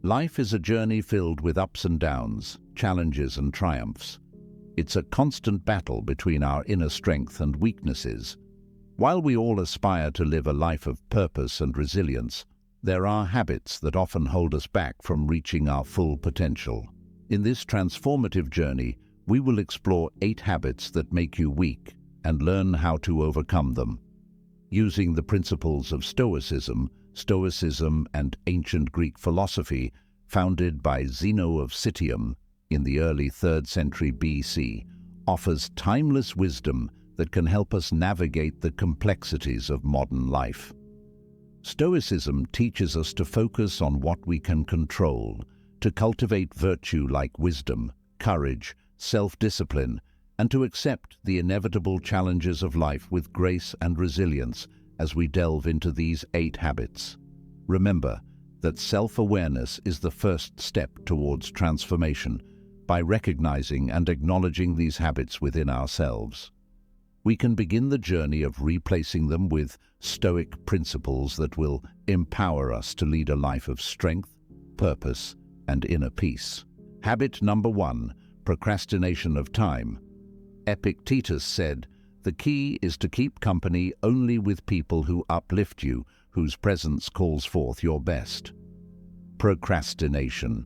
Life is a journey filled with ups and downs, challenges and triumphs. It's a constant battle between our inner strength and weaknesses. While we all aspire to live a life of purpose and resilience, there are habits that often hold us back from reaching our full potential. In this transformative journey, we will explore 8 habits that make you weak and learn how to overcome them. Using the principles of Stoicism and ancient Greek philosophy, founded by Zeno of Citium in the early 3rd century BC, offers timeless wisdom that can help us navigate the complexities of modern life. Stoicism teaches us to focus on what we can control, to cultivate virtue like wisdom, courage, self-discipline, and to accept the inevitable challenges of life with grace and resilience as we delve into these 8 habits. Remember that self-awareness is the first step towards transformation by recognizing and acknowledging these habits within ourselves. We can begin the journey of replacing them with Stoic principles that will empower us to lead a life of strength, purpose, and inner peace. Habit number 1, procrastination of time. Epictetus said, "The key is to keep company only with people who uplift you, whose presence calls forth your best." Procrastination.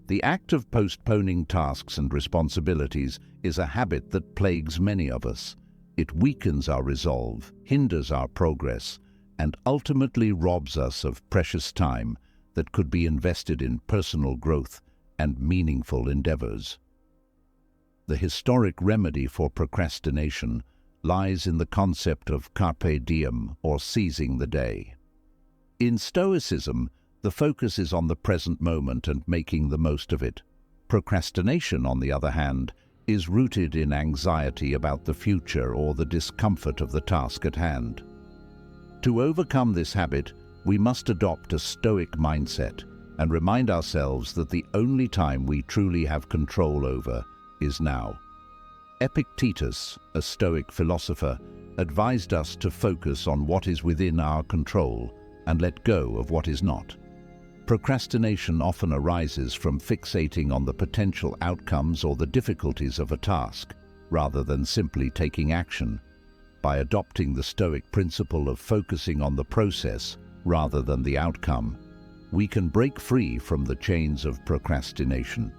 The act of postponing tasks and responsibilities is a habit that plagues many of us. It weakens our resolve, hinders our progress, and ultimately robs us of precious time that could be invested in personal growth and meaningful endeavors. The historic remedy for procrastination lies in the concept of carpe diem, or seizing the day. In Stoicism, the focus is on the present moment and making the most of it. Procrastination, on the other hand, is rooted in anxiety about the future or the discomfort of the task at hand. To overcome this habit, we must adopt a Stoic mindset and remind ourselves that the only time we truly have control over is now. Epictetus, a Stoic philosopher, advised us to focus on what is within our control and let go of what is not. Procrastination often arises from fixating on the potential outcomes or the difficulties of a task, rather than simply taking action. By adopting the Stoic principle of focusing on the process rather than the outcome, we can break free from the chains of procrastination.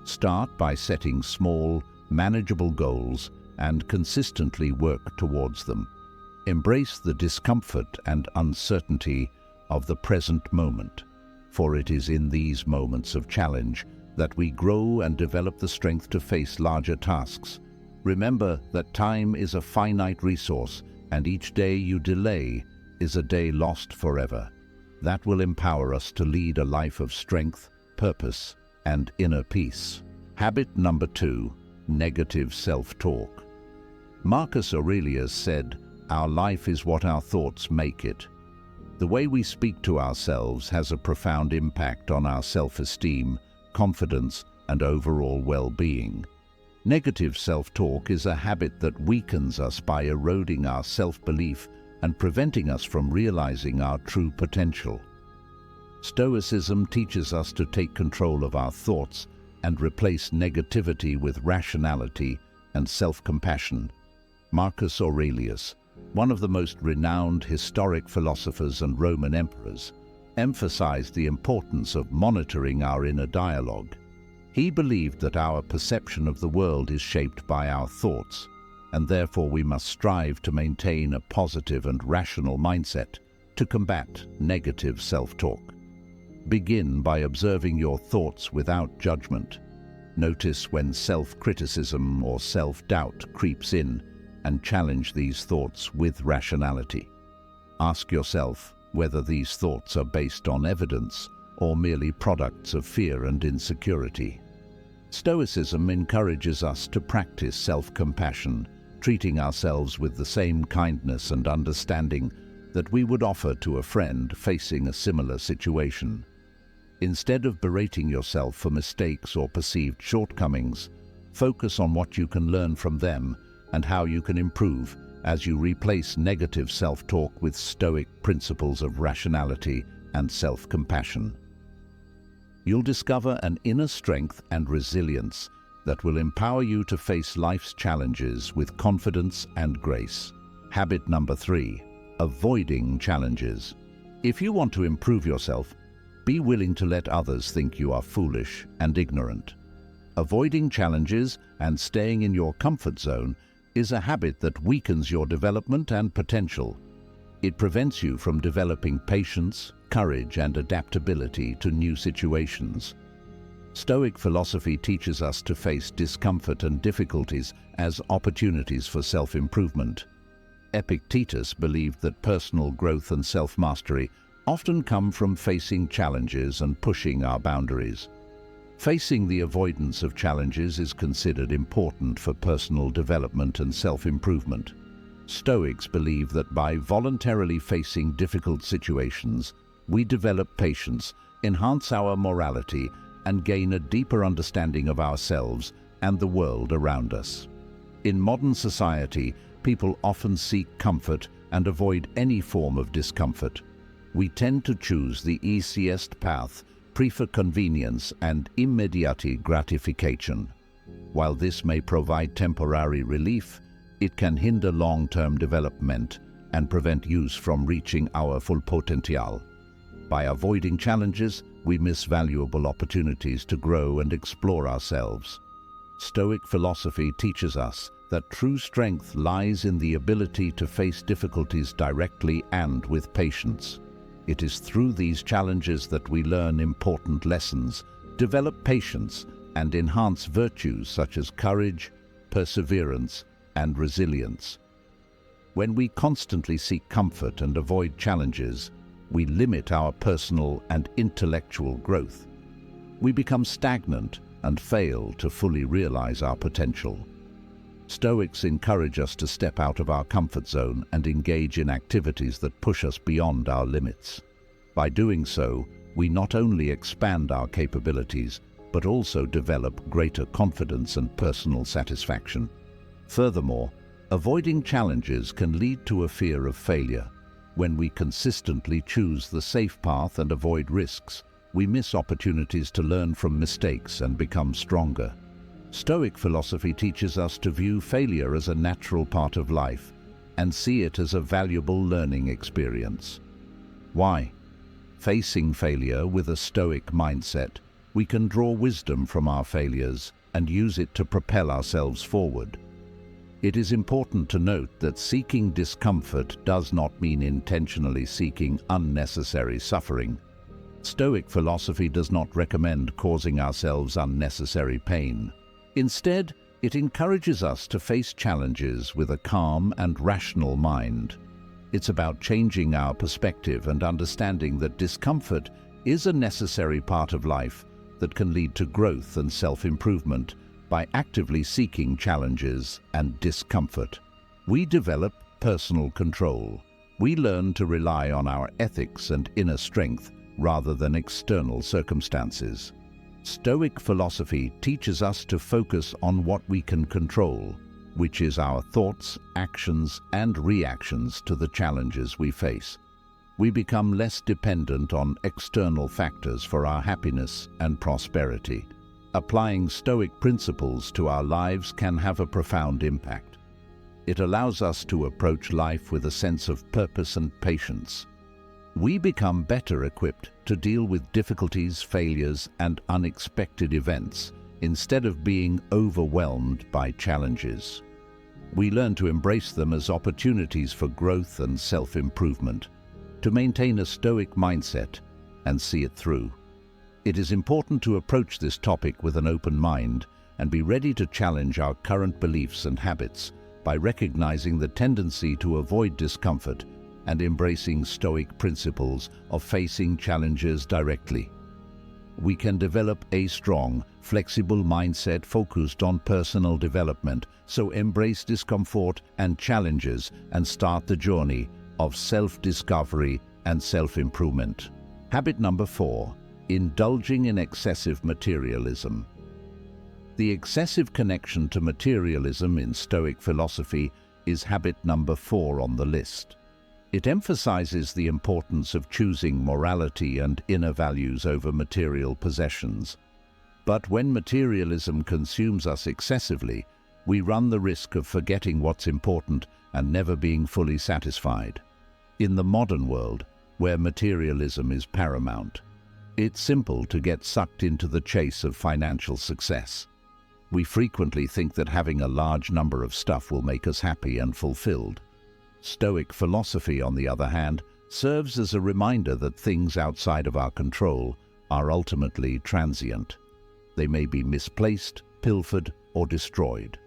Start by setting small, manageable goals and consistently work towards them. Embrace the discomfort and uncertainty of the present moment, for it is in these moments of challenge that we grow and develop the strength to face larger tasks. Remember that time is a finite resource, and each day you delay is a day lost forever. That will empower us to lead a life of strength, purpose, and inner peace. Habit number 2, negative self-talk. Marcus Aurelius said, "Our life is what our thoughts make it." The way we speak to ourselves has a profound impact on our self-esteem, confidence, and overall well-being. Negative self-talk is a habit that weakens us by eroding our self-belief and preventing us from realizing our true potential. Stoicism teaches us to take control of our thoughts and replace negativity with rationality and self-compassion. Marcus Aurelius, one of the most renowned historic philosophers and Roman emperors, emphasized the importance of monitoring our inner dialogue. He believed that our perception of the world is shaped by our thoughts, and therefore we must strive to maintain a positive and rational mindset to combat negative self-talk. Begin by observing your thoughts without judgment. Notice when self-criticism or self-doubt creeps in, and challenge these thoughts with rationality. Ask yourself whether these thoughts are based on evidence or merely products of fear and insecurity. Stoicism encourages us to practice self-compassion, treating ourselves with the same kindness and understanding that we would offer to a friend facing a similar situation. Instead of berating yourself for mistakes or perceived shortcomings, focus on what you can learn from them and how you can improve as you replace negative self-talk with Stoic principles of rationality and self-compassion. you'll discover an inner strength and resilience that will empower you to face life's challenges with confidence and grace. Habit number 3, avoiding challenges. If you want to improve yourself, be willing to let others think you are foolish and ignorant. Avoiding challenges and staying in your comfort zone is a habit that weakens your development and potential. It prevents you from developing patience, courage, and adaptability to new situations. Stoic philosophy teaches us to face discomfort and difficulties as opportunities for self-improvement. Epictetus believed that personal growth and self-mastery often come from facing challenges and pushing our boundaries. Facing the avoidance of challenges is considered important for personal development and self-improvement. Stoics believe that by voluntarily facing difficult situations, we develop patience, enhance our morality, and gain a deeper understanding of ourselves and the world around us. In modern society, people often seek comfort and avoid any form of discomfort. We tend to choose the easiest path, prefer convenience and immediate gratification. While this may provide temporary relief, it can hinder long-term development and prevent us from reaching our full potential. By avoiding challenges, we miss valuable opportunities to grow and explore ourselves. Stoic philosophy teaches us that true strength lies in the ability to face difficulties directly and with patience. It is through these challenges that we learn important lessons, develop patience, and enhance virtues such as courage, perseverance, and resilience. When we constantly seek comfort and avoid challenges, we limit our personal and intellectual growth. We become stagnant and fail to fully realize our potential. Stoics encourage us to step out of our comfort zone and engage in activities that push us beyond our limits. By doing so, we not only expand our capabilities, but also develop greater confidence and personal satisfaction. Furthermore, avoiding challenges can lead to a fear of failure. When we consistently choose the safe path and avoid risks, we miss opportunities to learn from mistakes and become stronger. Stoic philosophy teaches us to view failure as a natural part of life and see it as a valuable learning experience. Why? Facing failure with a Stoic mindset, we can draw wisdom from our failures and use it to propel ourselves forward. It is important to note that seeking discomfort does not mean intentionally seeking unnecessary suffering. Stoic philosophy does not recommend causing ourselves unnecessary pain. Instead, it encourages us to face challenges with a calm and rational mind. It's about changing our perspective and understanding that discomfort is a necessary part of life that can lead to growth and self-improvement. By actively seeking challenges and discomfort, we develop personal control. We learn to rely on our ethics and inner strength rather than external circumstances. Stoic philosophy teaches us to focus on what we can control, which is our thoughts, actions, and reactions to the challenges we face. We become less dependent on external factors for our happiness and prosperity. Applying Stoic principles to our lives can have a profound impact. It allows us to approach life with a sense of purpose and patience. We become better equipped to deal with difficulties, failures, and unexpected events instead of being overwhelmed by challenges. We learn to embrace them as opportunities for growth and self-improvement, to maintain a Stoic mindset and see it through. It is important to approach this topic with an open mind and be ready to challenge our current beliefs and habits by recognizing the tendency to avoid discomfort and embracing Stoic principles of facing challenges directly. We can develop a strong, flexible mindset focused on personal development, so embrace discomfort and challenges and start the journey of self-discovery and self-improvement. Habit number 4. Indulging in excessive materialism. The excessive connection to materialism in Stoic philosophy is habit number 4 on the list. It emphasizes the importance of choosing morality and inner values over material possessions. But when materialism consumes us excessively, we run the risk of forgetting what's important and never being fully satisfied. In the modern world, where materialism is paramount, it's simple to get sucked into the chase of financial success. We frequently think that having a large number of stuff will make us happy and fulfilled. Stoic philosophy, on the other hand, serves as a reminder that things outside of our control are ultimately transient. They may be misplaced, pilfered, or destroyed.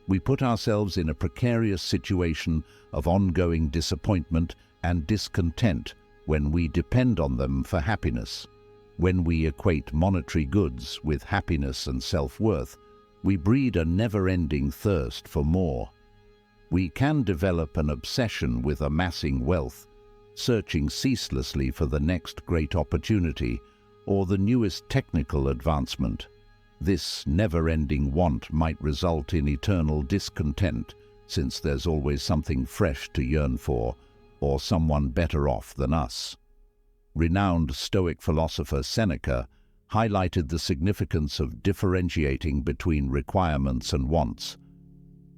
We put ourselves in a precarious situation of ongoing disappointment and discontent when we depend on them for happiness. When we equate monetary goods with happiness and self-worth, we breed a never-ending thirst for more. We can develop an obsession with amassing wealth, searching ceaselessly for the next great opportunity or the newest technical advancement. This never-ending want might result in eternal discontent, since there's always something fresh to yearn for, or someone better off than us. Renowned Stoic philosopher Seneca highlighted the significance of differentiating between requirements and wants.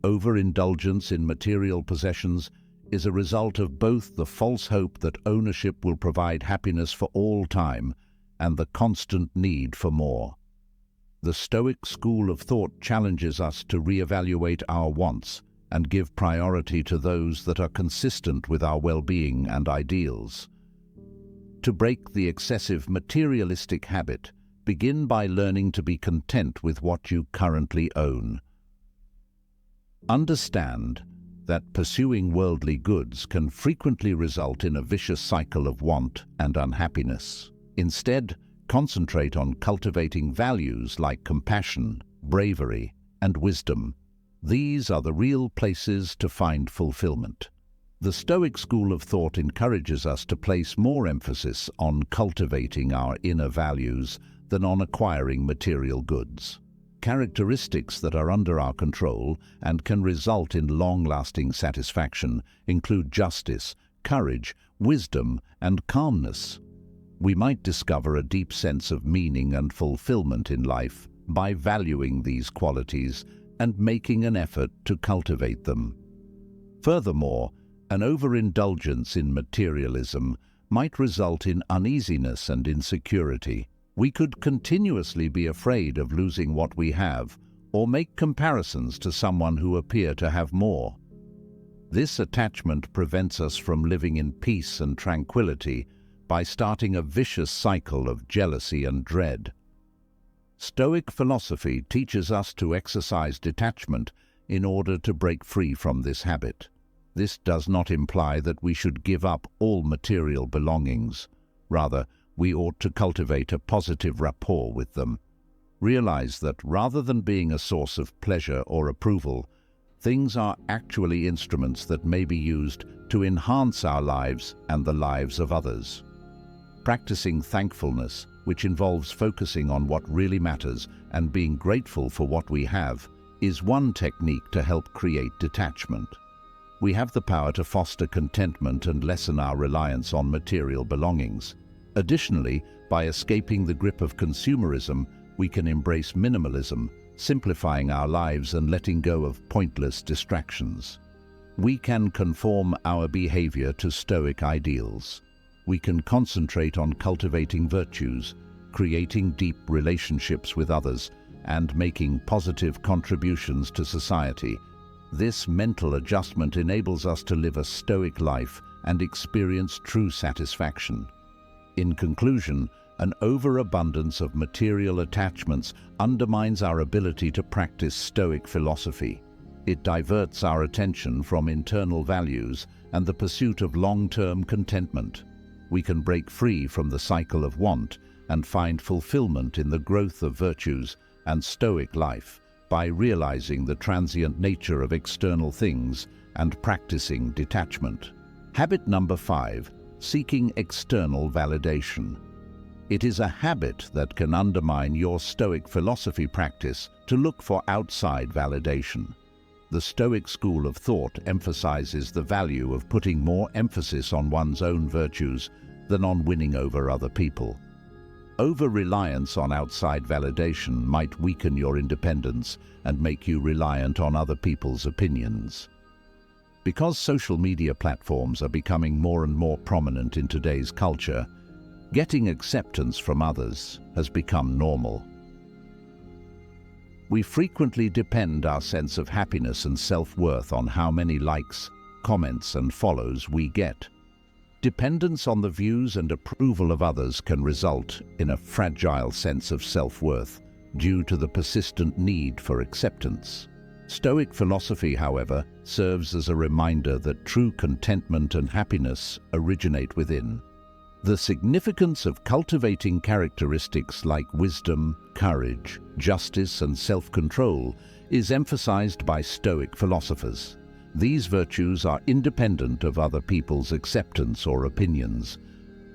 Overindulgence in material possessions is a result of both the false hope that ownership will provide happiness for all time and the constant need for more. The Stoic school of thought challenges us to reevaluate our wants and give priority to those that are consistent with our well-being and ideals. To break the excessive materialistic habit, begin by learning to be content with what you currently own. Understand that pursuing worldly goods can frequently result in a vicious cycle of want and unhappiness. Instead, concentrate on cultivating values like compassion, bravery, and wisdom. These are the real places to find fulfillment. The Stoic school of thought encourages us to place more emphasis on cultivating our inner values than on acquiring material goods. Characteristics that are under our control and can result in long-lasting satisfaction include justice, courage, wisdom, and calmness. We might discover a deep sense of meaning and fulfillment in life by valuing these qualities and making an effort to cultivate them. Furthermore, an overindulgence in materialism might result in uneasiness and insecurity. We could continuously be afraid of losing what we have, or make comparisons to someone who appears to have more. This attachment prevents us from living in peace and tranquility by starting a vicious cycle of jealousy and dread. Stoic philosophy teaches us to exercise detachment in order to break free from this habit. This does not imply that we should give up all material belongings. Rather, we ought to cultivate a positive rapport with them. Realize that rather than being a source of pleasure or approval, things are actually instruments that may be used to enhance our lives and the lives of others. Practicing thankfulness, which involves focusing on what really matters and being grateful for what we have, is one technique to help create detachment. We have the power to foster contentment and lessen our reliance on material belongings. Additionally, by escaping the grip of consumerism, we can embrace minimalism, simplifying our lives and letting go of pointless distractions. We can conform our behavior to Stoic ideals. We can concentrate on cultivating virtues, creating deep relationships with others, and making positive contributions to society. This mental adjustment enables us to live a Stoic life and experience true satisfaction. In conclusion, an overabundance of material attachments undermines our ability to practice Stoic philosophy. It diverts our attention from internal values and the pursuit of long-term contentment. We can break free from the cycle of want and find fulfillment in the growth of virtues and Stoic life by realizing the transient nature of external things and practicing detachment. Habit number 5. Seeking external validation. It is a habit that can undermine your Stoic philosophy practice to look for outside validation. The Stoic school of thought emphasizes the value of putting more emphasis on one's own virtues than on winning over other people. Over-reliance on outside validation might weaken your independence and make you reliant on other people's opinions. Because social media platforms are becoming more and more prominent in today's culture, getting acceptance from others has become normal. We frequently depend our sense of happiness and self-worth on how many likes, comments, and follows we get. Dependence on the views and approval of others can result in a fragile sense of self-worth due to the persistent need for acceptance. Stoic philosophy, however, serves as a reminder that true contentment and happiness originate within. The significance of cultivating characteristics like wisdom, courage, justice, and self-control is emphasized by Stoic philosophers. These virtues are independent of other people's acceptance or opinions.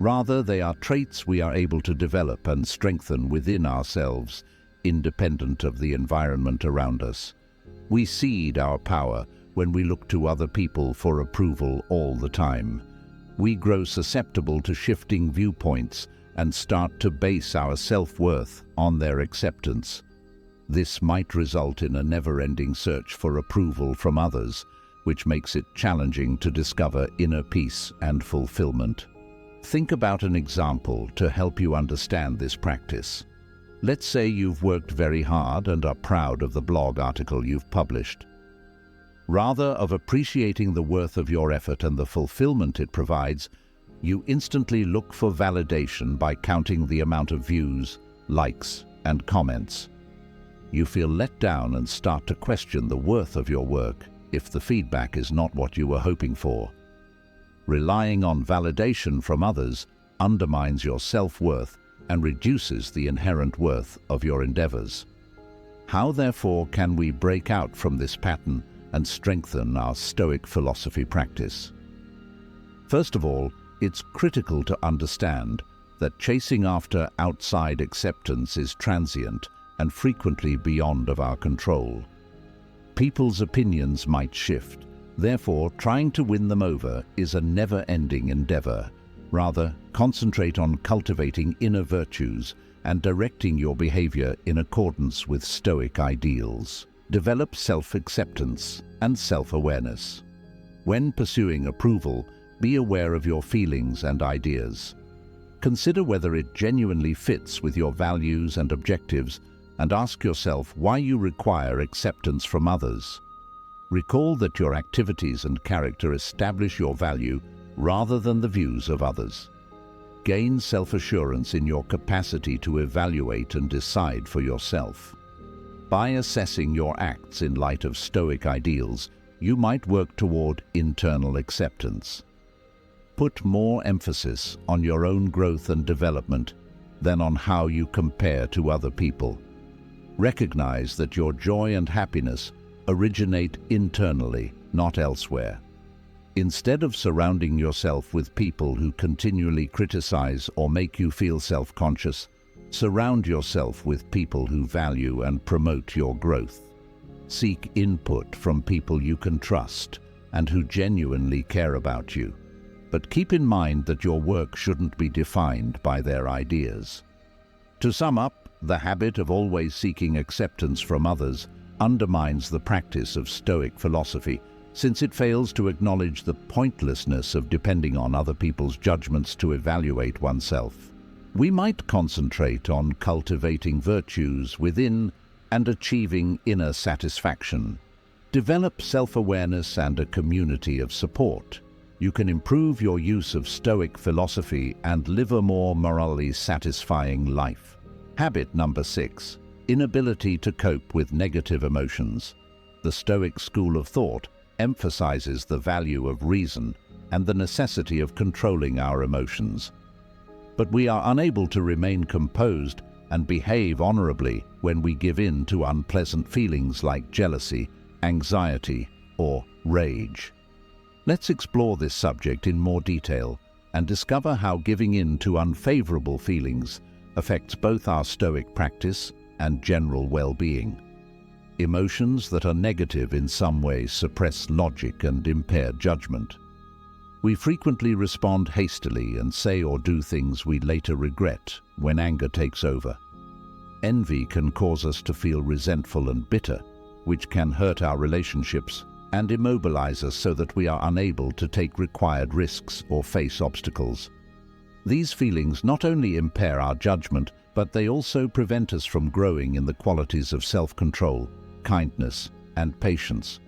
Rather, they are traits we are able to develop and strengthen within ourselves, independent of the environment around us. We cede our power when we look to other people for approval all the time. We grow susceptible to shifting viewpoints and start to base our self-worth on their acceptance. This might result in a never-ending search for approval from others, which makes it challenging to discover inner peace and fulfillment. Think about an example to help you understand this practice. Let's say you've worked very hard and are proud of the blog article you've published. Rather of appreciating the worth of your effort and the fulfillment it provides, you instantly look for validation by counting the amount of views, likes, and comments. You feel let down and start to question the worth of your work if the feedback is not what you were hoping for. Relying on validation from others undermines your self-worth and reduces the inherent worth of your endeavors. How, therefore, can we break out from this pattern and strengthen our Stoic philosophy practice? First of all, it's critical to understand that chasing after outside acceptance is transient and frequently beyond of our control. People's opinions might shift. Therefore, trying to win them over is a never-ending endeavor. Rather, concentrate on cultivating inner virtues and directing your behavior in accordance with Stoic ideals. Develop self-acceptance and self-awareness. When pursuing approval, be aware of your feelings and ideas. Consider whether it genuinely fits with your values and objectives, and ask yourself why you require acceptance from others. Recall that your activities and character establish your value rather than the views of others. Gain self-assurance in your capacity to evaluate and decide for yourself. By assessing your acts in light of Stoic ideals, you might work toward internal acceptance. Put more emphasis on your own growth and development than on how you compare to other people. Recognize that your joy and happiness originate internally, not elsewhere. Instead of surrounding yourself with people who continually criticize or make you feel self-conscious, surround yourself with people who value and promote your growth. Seek input from people you can trust and who genuinely care about you. But keep in mind that your work shouldn't be defined by their ideas. To sum up, the habit of always seeking acceptance from others undermines the practice of Stoic philosophy, since it fails to acknowledge the pointlessness of depending on other people's judgments to evaluate oneself. We might concentrate on cultivating virtues within and achieving inner satisfaction. Develop self-awareness and a community of support. You can improve your use of Stoic philosophy and live a more morally satisfying life. Habit number 6. Inability to cope with negative emotions. The Stoic school of thought emphasizes the value of reason and the necessity of controlling our emotions. But we are unable to remain composed and behave honorably when we give in to unpleasant feelings like jealousy, anxiety, or rage. Let's explore this subject in more detail and discover how giving in to unfavorable feelings affects both our Stoic practice and general well-being. Emotions that are negative in some way suppress logic and impair judgment. We frequently respond hastily and say or do things we later regret when anger takes over. Envy can cause us to feel resentful and bitter, which can hurt our relationships and immobilize us so that we are unable to take required risks or face obstacles. These feelings not only impair our judgment, but they also prevent us from growing in the qualities of self-control, kindness, and patience.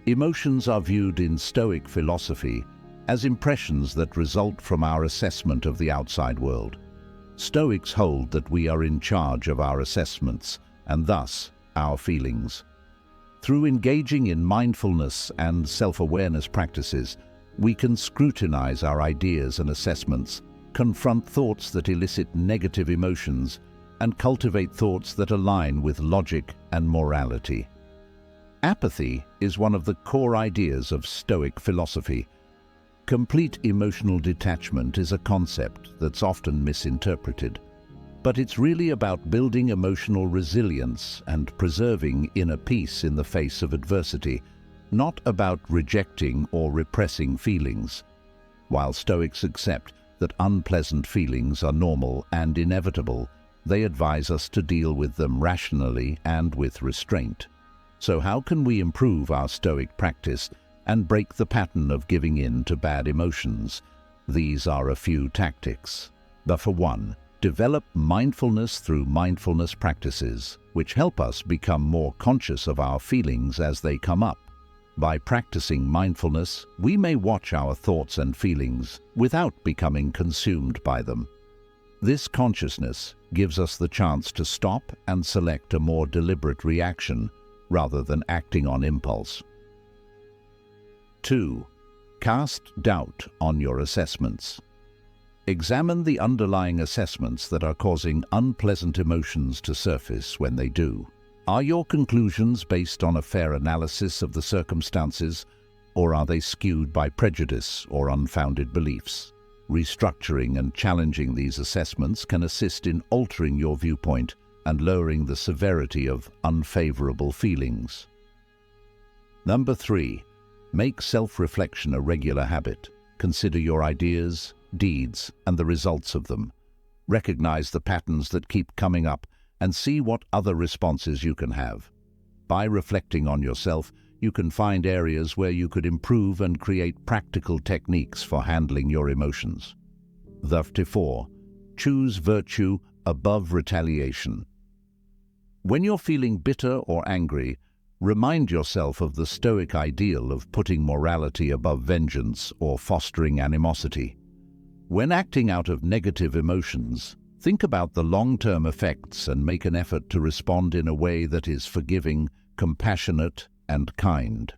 Emotions are viewed in Stoic philosophy as impressions that result from our assessment of the outside world. Stoics hold that we are in charge of our assessments and thus our feelings. Through engaging in mindfulness and self-awareness practices, we can scrutinize our ideas and assessments, confront thoughts that elicit negative emotions, and cultivate thoughts that align with logic and morality. Apathy is one of the core ideas of Stoic philosophy. Complete emotional detachment is a concept that's often misinterpreted, but it's really about building emotional resilience and preserving inner peace in the face of adversity, not about rejecting or repressing feelings. While Stoics accept that unpleasant feelings are normal and inevitable, they advise us to deal with them rationally and with restraint. So how can we improve our Stoic practice and break the pattern of giving in to bad emotions? These are a few tactics. But for one, develop mindfulness through mindfulness practices, which help us become more conscious of our feelings as they come up. By practicing mindfulness, we may watch our thoughts and feelings without becoming consumed by them. This consciousness gives us the chance to stop and select a more deliberate reaction rather than acting on impulse. 2. Cast doubt on your assessments. Examine the underlying assessments that are causing unpleasant emotions to surface when they do. Are your conclusions based on a fair analysis of the circumstances, or are they skewed by prejudice or unfounded beliefs? Restructuring and challenging these assessments can assist in altering your viewpoint and lowering the severity of unfavorable feelings. Number 3. Make self-reflection a regular habit. Consider your ideas, deeds, and the results of them. Recognize the patterns that keep coming up and see what other responses you can have. By reflecting on yourself, you can find areas where you could improve and create practical techniques for handling your emotions. 4. Choose virtue above retaliation. When you're feeling bitter or angry, remind yourself of the Stoic ideal of putting morality above vengeance or fostering animosity. When acting out of negative emotions, think about the long-term effects and make an effort to respond in a way that is forgiving, compassionate, and kind.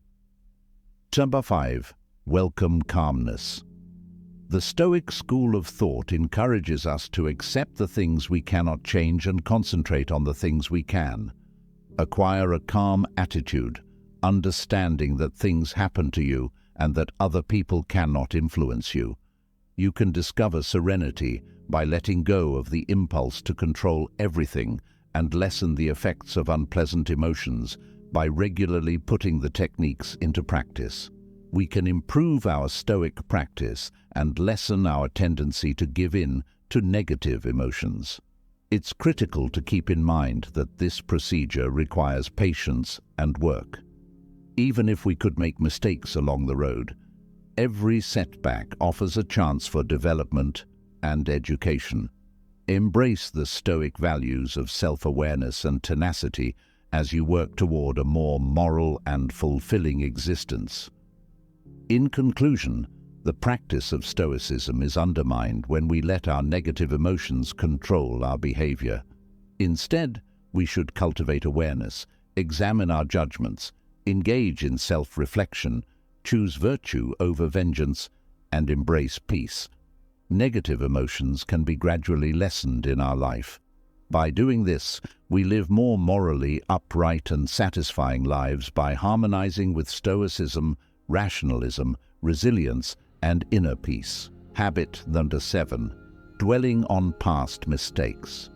Number 5. Welcome calmness. The Stoic school of thought encourages us to accept the things we cannot change and concentrate on the things we can. Acquire a calm attitude, understanding that things happen to you and that other people cannot influence you. You can discover serenity by letting go of the impulse to control everything and lessen the effects of unpleasant emotions by regularly putting the techniques into practice. We can improve our Stoic practice and lessen our tendency to give in to negative emotions. It's critical to keep in mind that this procedure requires patience and work. Even if we could make mistakes along the road, every setback offers a chance for development and education. Embrace the Stoic values of self-awareness and tenacity as you work toward a more moral and fulfilling existence. In conclusion, the practice of Stoicism is undermined when we let our negative emotions control our behavior. Instead, we should cultivate awareness, examine our judgments, engage in self-reflection, choose virtue over vengeance, and embrace peace. Negative emotions can be gradually lessened in our life. By doing this, we live more morally upright and satisfying lives by harmonizing with Stoicism, rationalism, resilience, and inner peace. Habit number 7. Dwelling on past mistakes.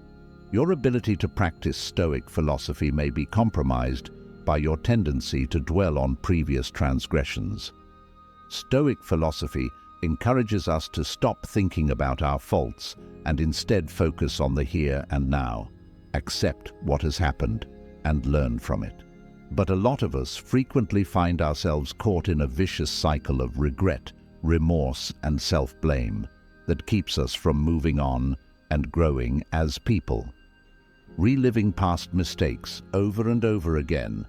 Your ability to practice Stoic philosophy may be compromised by your tendency to dwell on previous transgressions. Stoic philosophy encourages us to stop thinking about our faults and instead focus on the here and now, accept what has happened, and learn from it. But a lot of us frequently find ourselves caught in a vicious cycle of regret, remorse, and self-blame that keeps us from moving on and growing as people. Reliving past mistakes over and over again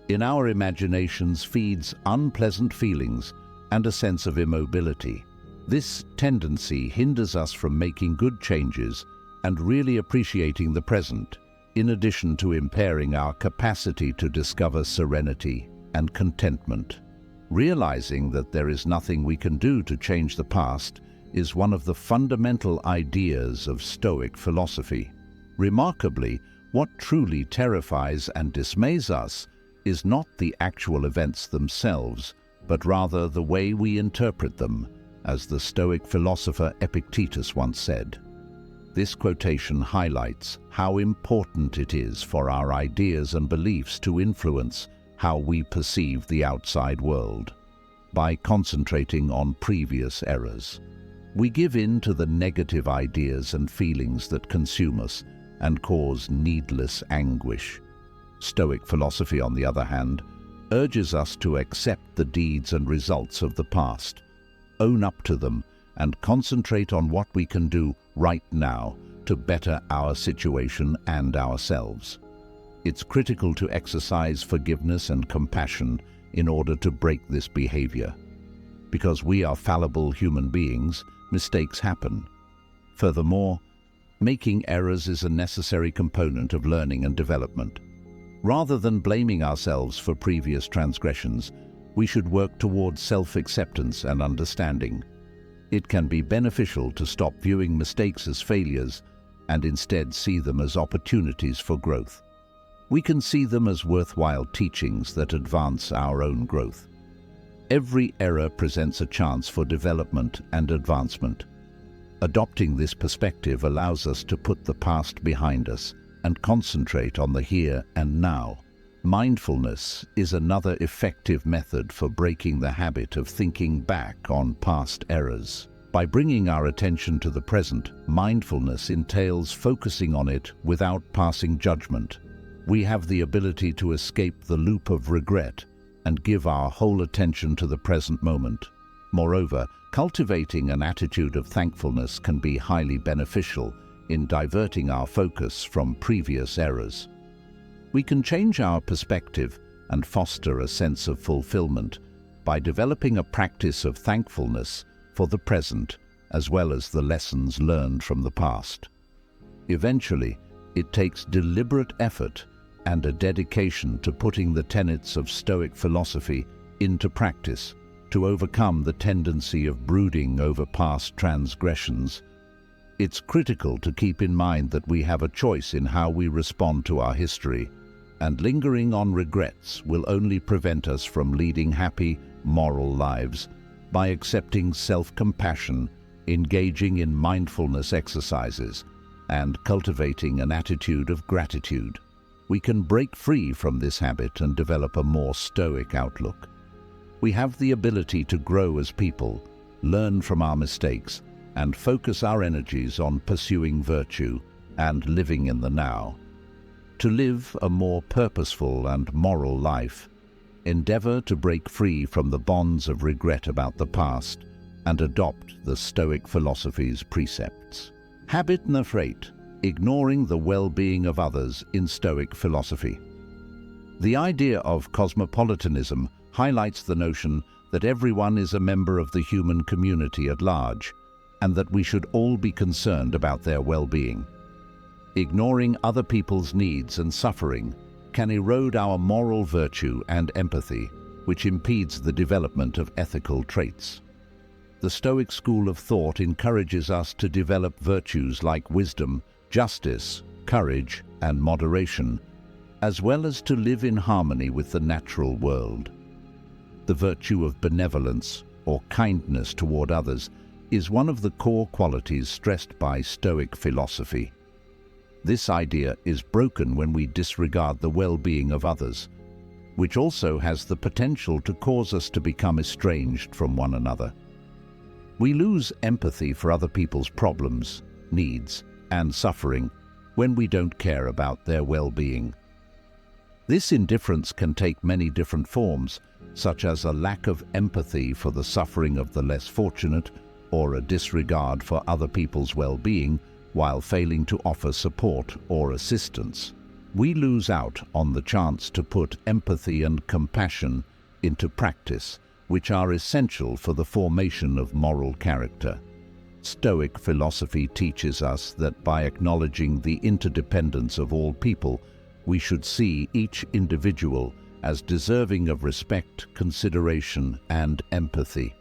in our imaginations feeds unpleasant feelings and a sense of immobility. This tendency hinders us from making good changes and really appreciating the present, in addition to impairing our capacity to discover serenity and contentment. Realizing that there is nothing we can do to change the past is one of the fundamental ideas of Stoic philosophy. Remarkably, what truly terrifies and dismays us is not the actual events themselves, but rather the way we interpret them, as the Stoic philosopher Epictetus once said. This quotation highlights how important it is for our ideas and beliefs to influence how we perceive the outside world. By concentrating on previous errors, we give in to the negative ideas and feelings that consume us and cause needless anguish. Stoic philosophy, on the other hand, urges us to accept the deeds and results of the past, own up to them, and concentrate on what we can do right now to better our situation and ourselves. It's critical to exercise forgiveness and compassion in order to break this behavior. Because we are fallible human beings, mistakes happen. Furthermore, making errors is a necessary component of learning and development. Rather than blaming ourselves for previous transgressions, we should work towards self-acceptance and understanding. It can be beneficial to stop viewing mistakes as failures and instead see them as opportunities for growth. We can see them as worthwhile teachings that advance our own growth. Every error presents a chance for development and advancement. Adopting this perspective allows us to put the past behind us and concentrate on the here and now. Mindfulness is another effective method for breaking the habit of thinking back on past errors. By bringing our attention to the present, mindfulness entails focusing on it without passing judgment. We have the ability to escape the loop of regret and give our whole attention to the present moment. Moreover, cultivating an attitude of thankfulness can be highly beneficial in diverting our focus from previous errors. We can change our perspective and foster a sense of fulfillment by developing a practice of thankfulness for the present as well as the lessons learned from the past. Eventually, it takes deliberate effort and a dedication to putting the tenets of Stoic philosophy into practice to overcome the tendency of brooding over past transgressions. It's critical to keep in mind that we have a choice in how we respond to our history, and lingering on regrets will only prevent us from leading happy, moral lives. By accepting self-compassion, engaging in mindfulness exercises, and cultivating an attitude of gratitude, we can break free from this habit and develop a more stoic outlook. We have the ability to grow as people, learn from our mistakes, and focus our energies on pursuing virtue and living in the now. To live a more purposeful and moral life, endeavor to break free from the bonds of regret about the past and adopt the Stoic philosophy's precepts. Habit number 8. Ignoring the well-being of others in Stoic philosophy. The idea of cosmopolitanism highlights the notion that everyone is a member of the human community at large, and that we should all be concerned about their well-being. Ignoring other people's needs and suffering can erode our moral virtue and empathy, which impedes the development of ethical traits. The Stoic school of thought encourages us to develop virtues like wisdom, justice, courage, and moderation, as well as to live in harmony with the natural world. The virtue of benevolence, or kindness toward others, is one of the core qualities stressed by Stoic philosophy. This idea is broken when we disregard the well-being of others. which also has the potential to cause us to become estranged from one another. We lose empathy for other people's problems, needs, and suffering when we don't care about their well-being. This indifference can take many different forms, such as a lack of empathy for the suffering of the less fortunate, or a disregard for other people's well-being while failing to offer support or assistance. We lose out on the chance to put empathy and compassion into practice, which are essential for the formation of moral character. Stoic philosophy teaches us that by acknowledging the interdependence of all people, we should see each individual as deserving of respect, consideration, and empathy.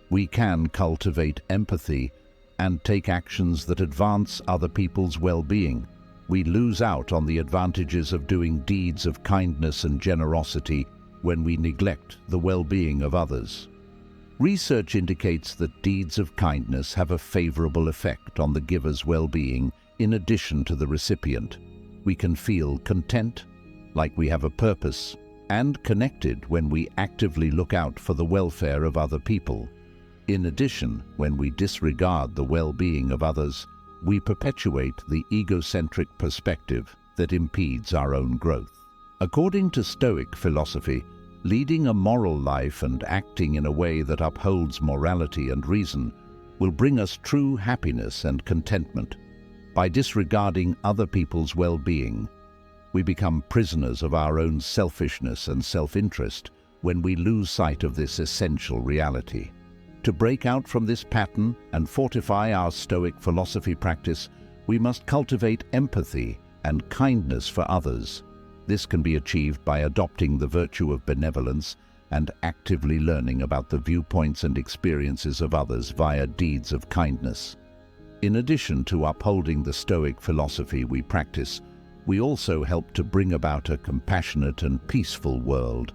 We can cultivate empathy and take actions that advance other people's well-being. We lose out on the advantages of doing deeds of kindness and generosity when we neglect the well-being of others. Research indicates that deeds of kindness have a favorable effect on the giver's well-being in addition to the recipient. We can feel content, like we have a purpose, and connected when we actively look out for the welfare of other people. In addition, when we disregard the well-being of others, we perpetuate the egocentric perspective that impedes our own growth. According to Stoic philosophy, leading a moral life and acting in a way that upholds morality and reason will bring us true happiness and contentment. By disregarding other people's well-being, we become prisoners of our own selfishness and self-interest when we lose sight of this essential reality. To break out from this pattern and fortify our Stoic philosophy practice, we must cultivate empathy and kindness for others. This can be achieved by adopting the virtue of benevolence and actively learning about the viewpoints and experiences of others via deeds of kindness. In addition to upholding the Stoic philosophy we practice, we also help to bring about a compassionate and peaceful world.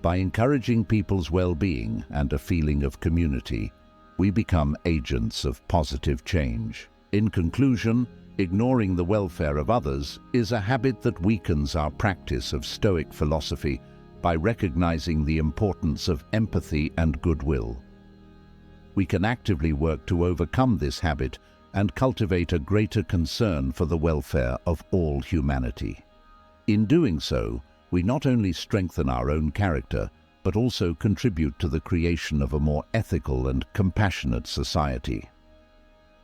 By encouraging people's well-being and a feeling of community, we become agents of positive change. In conclusion, ignoring the welfare of others is a habit that weakens our practice of Stoic philosophy by recognizing the importance of empathy and goodwill. We can actively work to overcome this habit and cultivate a greater concern for the welfare of all humanity. In doing so, we not only strengthen our own character, but also contribute to the creation of a more ethical and compassionate society.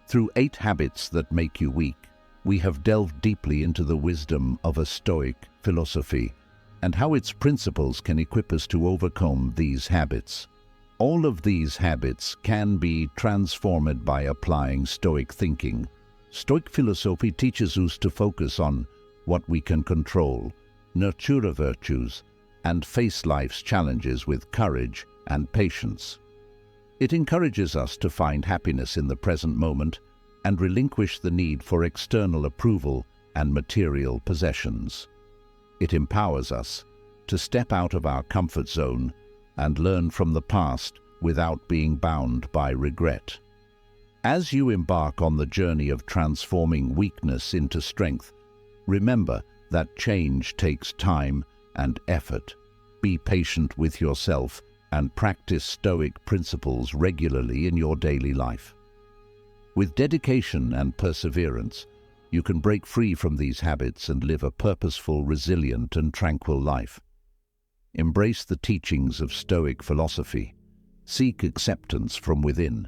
Through 8 habits that make you weak, we have delved deeply into the wisdom of a Stoic philosophy and how its principles can equip us to overcome these habits. All of these habits can be transformed by applying Stoic thinking. Stoic philosophy teaches us to focus on what we can control, nurture virtues, and face life's challenges with courage and patience. It encourages us to find happiness in the present moment and relinquish the need for external approval and material possessions. It empowers us to step out of our comfort zone and learn from the past without being bound by regret. As you embark on the journey of transforming weakness into strength, remember that change takes time and effort. Be patient with yourself and practice Stoic principles regularly in your daily life. With dedication and perseverance, you can break free from these habits and live a purposeful, resilient, and tranquil life. Embrace the teachings of Stoic philosophy. Seek acceptance from within.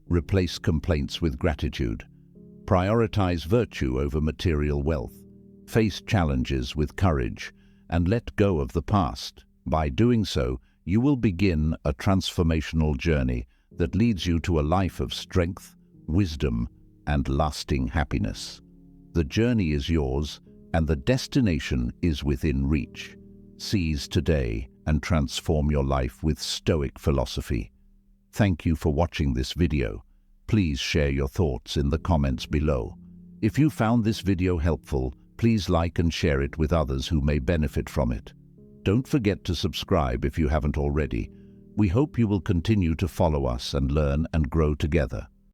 Replace complaints with gratitude. Prioritize virtue over material wealth. Face challenges with courage, and let go of the past. By doing so, you will begin a transformational journey that leads you to a life of strength, wisdom, and lasting happiness. The journey is yours, and the destination is within reach. Seize today and transform your life with Stoic philosophy. Thank you for watching this video. Please share your thoughts in the comments below. If you found this video helpful, please like and share it with others who may benefit from it. Don't forget to subscribe if you haven't already. We hope you will continue to follow us and learn and grow together.